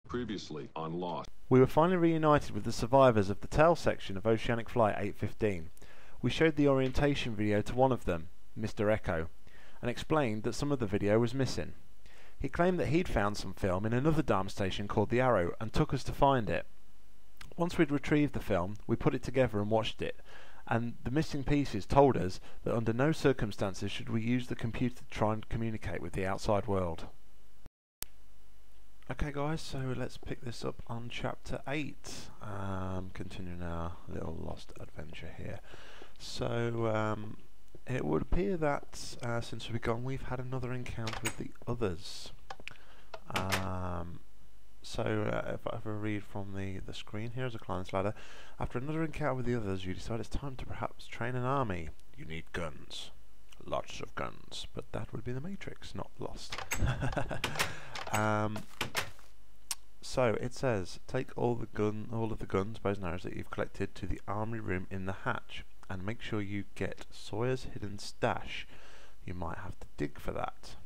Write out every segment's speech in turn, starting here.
Previously on Lost. We were finally reunited with the survivors of the tail section of Oceanic Flight 815. We showed the orientation video to one of them, Mr. Echo, and explained that some of the video was missing. He claimed that he'd found some film in another dam station called the Arrow and took us to find it. Once we'd retrieved the film, we put it together and watched it, and the missing pieces told us that under no circumstances should we use the computer to try and communicate with the outside world. Okay guys, so let's pick this up on chapter 8, continuing our little Lost adventure here. So it would appear that since we've gone, we've had another encounter with the others. If I read from the screen here as a climb's ladder, after another encounter with the others, you decide it's time to perhaps train an army. You need guns. Lots of guns, but that would be the Matrix, not Lost. So it says, take all of the guns, bows and arrows that you've collected to the armory room in the hatch, and make sure you get Sawyer's hidden stash. You might have to dig for that.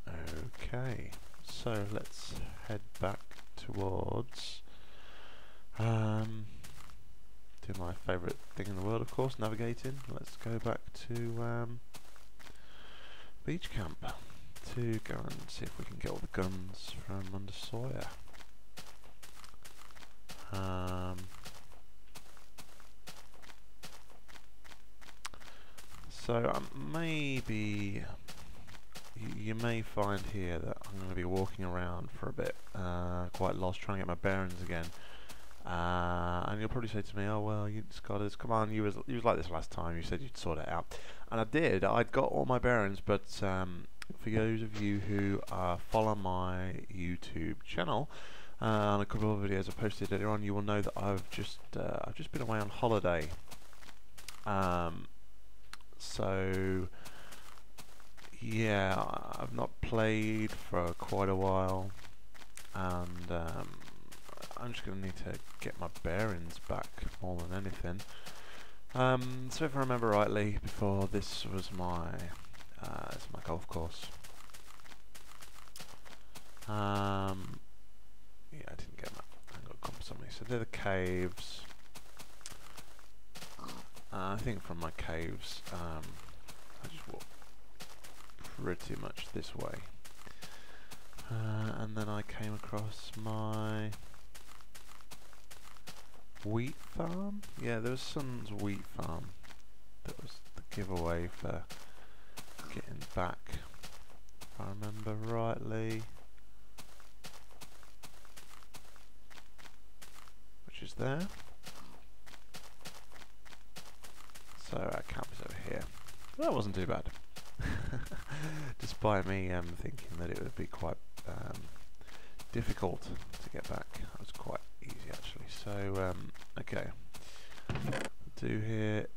Okay, so let's head back towards do my favourite thing in the world, of course, navigating. Let's go back to beach camp to go and see if we can get all the guns from under Sawyer. So maybe you may find here that I'm going to be walking around for a bit, quite lost, trying to get my bearings again. And you'll probably say to me, "Oh well, you just got this. Come on, you was like this last time. You said you'd sort it out," and I did. I'd got all my bearings, but for those of you who follow my YouTube channel and a couple of videos I posted earlier on, you will know that I've just been away on holiday. So yeah, I've not played for quite a while, and I'm just going to need to get my bearings back more than anything. So if I remember rightly, before this was my golf course. Yeah, I didn't get that. I got a compass on me. So they're the caves. I think from my caves, I just walk pretty much this way. And then I came across my wheat farm. Yeah, there was Son's wheat farm. That was the giveaway for getting back, if I remember rightly, which is there. So our camp is over here. That wasn't too bad, despite me thinking that it would be quite difficult to get back. It was quite easy actually. So okay, do here.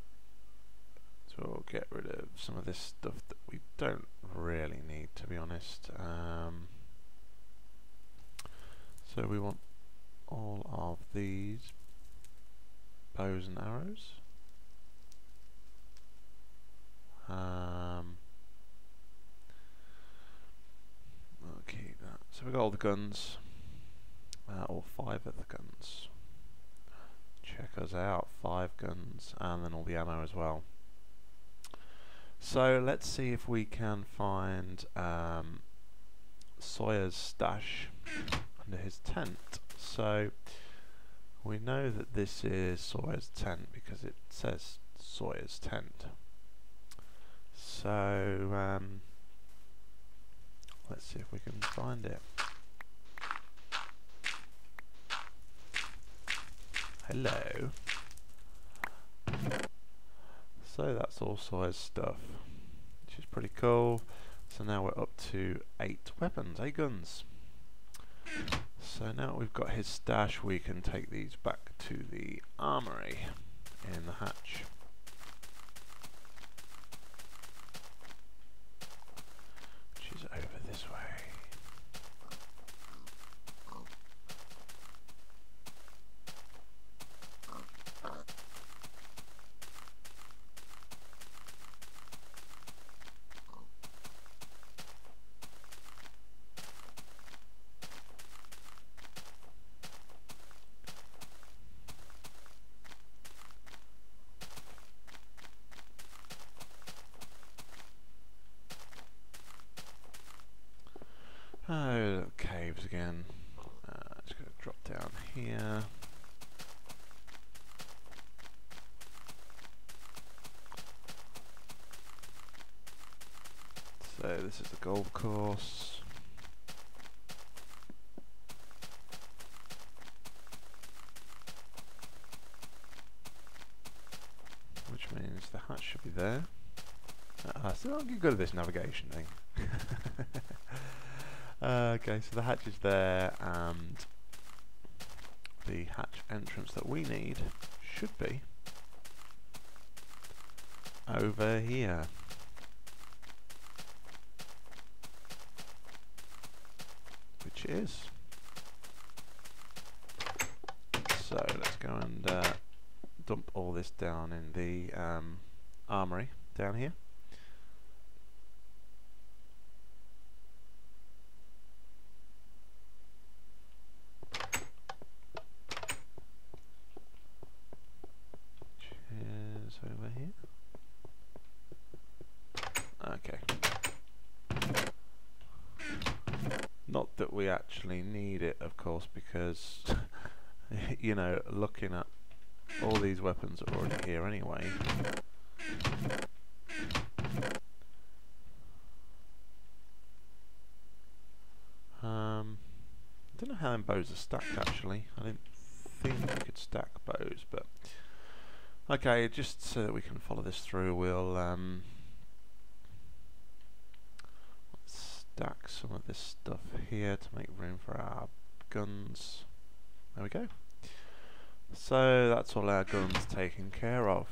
So we'll get rid of some of this stuff that we don't really need, to be honest. So we want all of these bows and arrows. Okay, so we got all the guns, all 5 of the guns. Check us out, 5 guns, and then all the ammo as well. So let's see if we can find Sawyer's stash under his tent. So we know that this is Sawyer's tent because it says Sawyer's tent. So let's see if we can find it. Hello. So that's all Sawyer's stuff, which is pretty cool. So now we're up to 8 weapons, 8 guns. So now we've got his stash, we can take these back to the armory in the hatch. Which is over this way. go to the caves again. Just going to drop down here. So this is the golf course. Which means the hatch should be there. So I'm good at this navigation thing. Okay, so the hatch is there, and the hatch entrance that we need should be over here. Which it is. So let's go and dump all this down in the armory down here. Which is over here. Okay. Not that we actually need it, of course, because you know, looking at all these weapons are already here anyway. I don't know how them bows are stacked actually. I didn't think you could stack bows, but okay, just so that we can follow this through, we'll stack some of this stuff here to make room for our guns. There we go. So that's all our guns taken care of.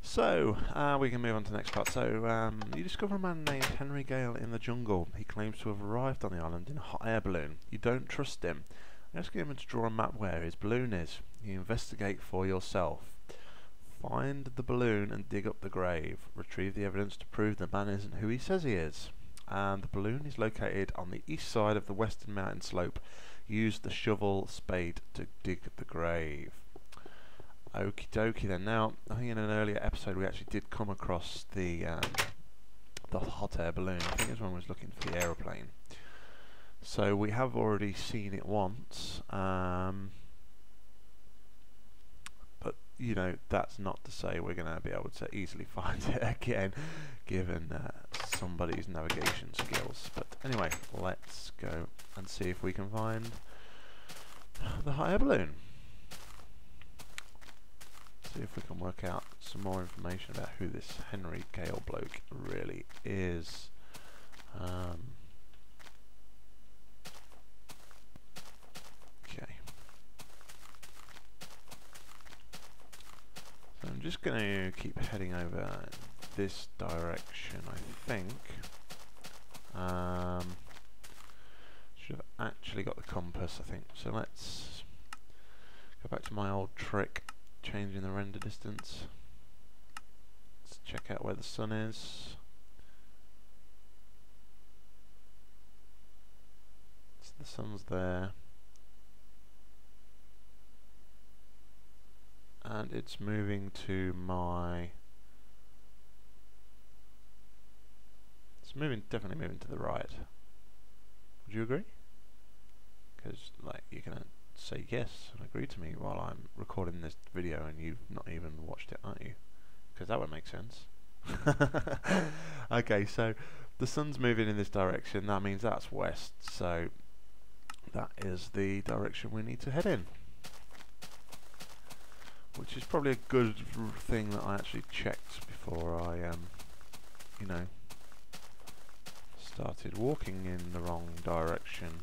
So we can move on to the next part. So you discover a man named Henry Gale in the jungle. He claims to have arrived on the island in a hot air balloon. You don't trust him. Ask him to draw a map where his balloon is. You investigate for yourself. Find the balloon and dig up the grave. Retrieve the evidence to prove the man isn't who he says he is. And the balloon is located on the east side of the western mountain slope. Use the shovel spade to dig the grave. Okie dokie then. Now, I think in an earlier episode we actually did come across the hot air balloon. I think this one was looking for the aeroplane. So we have already seen it once. But, you know, that's not to say we're going to be able to easily find it again, given somebody's navigation skills. But anyway, let's go and see if we can find the hot air balloon. See if we can work out some more information about who this Henry Gale bloke really is. Okay. So I'm just going to keep heading over this direction, I think. Should have actually got the compass, I think. So let's go back to my old trick. Changing the render distance. Let's check out where the sun is. So the sun's there. And it's moving to my... It's definitely moving to the right. Would you agree? Because, like, you're gonna say yes and agree to me while I'm recording this video and you've not even watched it, aren't you? Because that would make sense. Okay, so the sun's moving in this direction. That means that's west, so that is the direction we need to head in, which is probably a good thing that I actually checked before I you know, started walking in the wrong direction.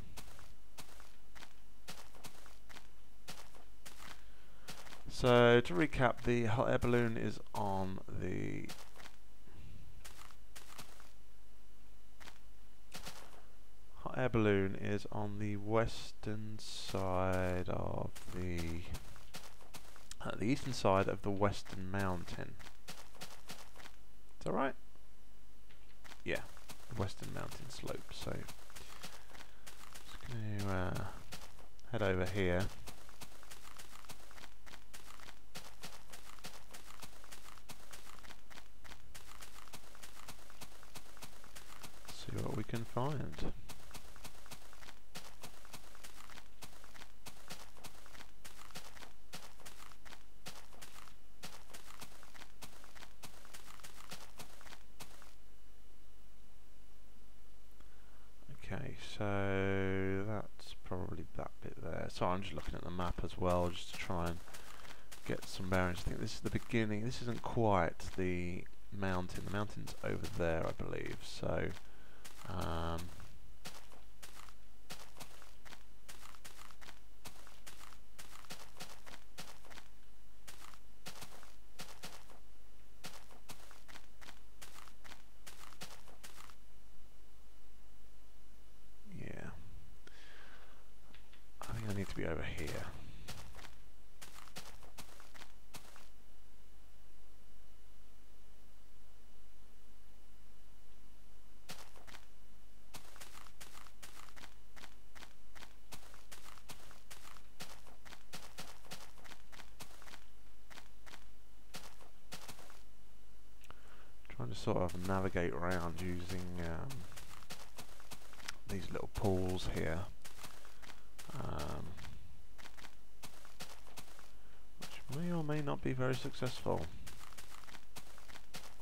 So to recap, the hot air balloon is on the western side of the eastern side of the western mountain. Is that right? Yeah, the western mountain slope. So just going to head over here. See what can find. Okay, so that's probably that bit there. So I'm just looking at the map as well, just to try and get some bearings. I think this is the beginning. This isn't quite the mountain. The mountain's over there, I believe. So, yeah, I think I need to be over here. Trying to sort of navigate around using these little pools here, which may or may not be very successful.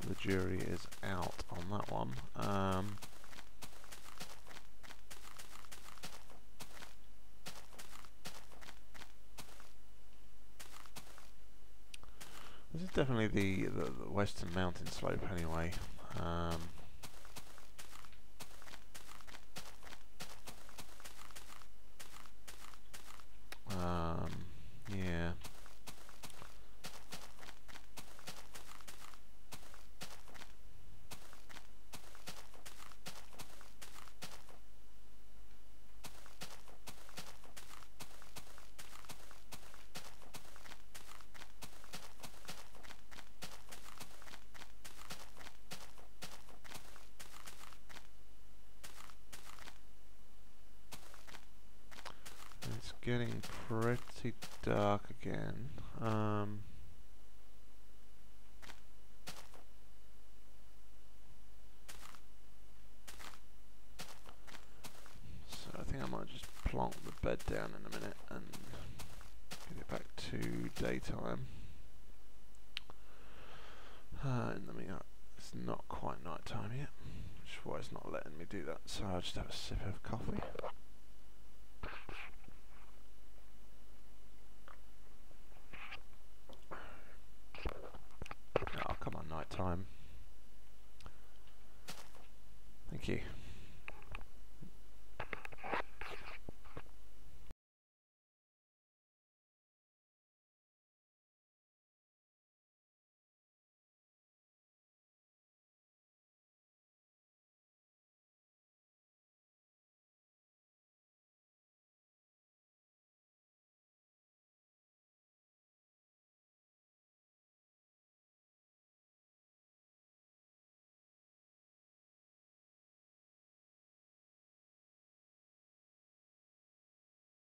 The jury is out on that one. This is definitely the western mountain slope anyway. Yeah. It's getting pretty dark again. So I think I might just plonk the bed down in a minute and get it back to daytime. In the meantime, it's not quite night time yet, which is why it's not letting me do that. So I'll just have a sip of coffee. Oh, come on, night time. Thank you.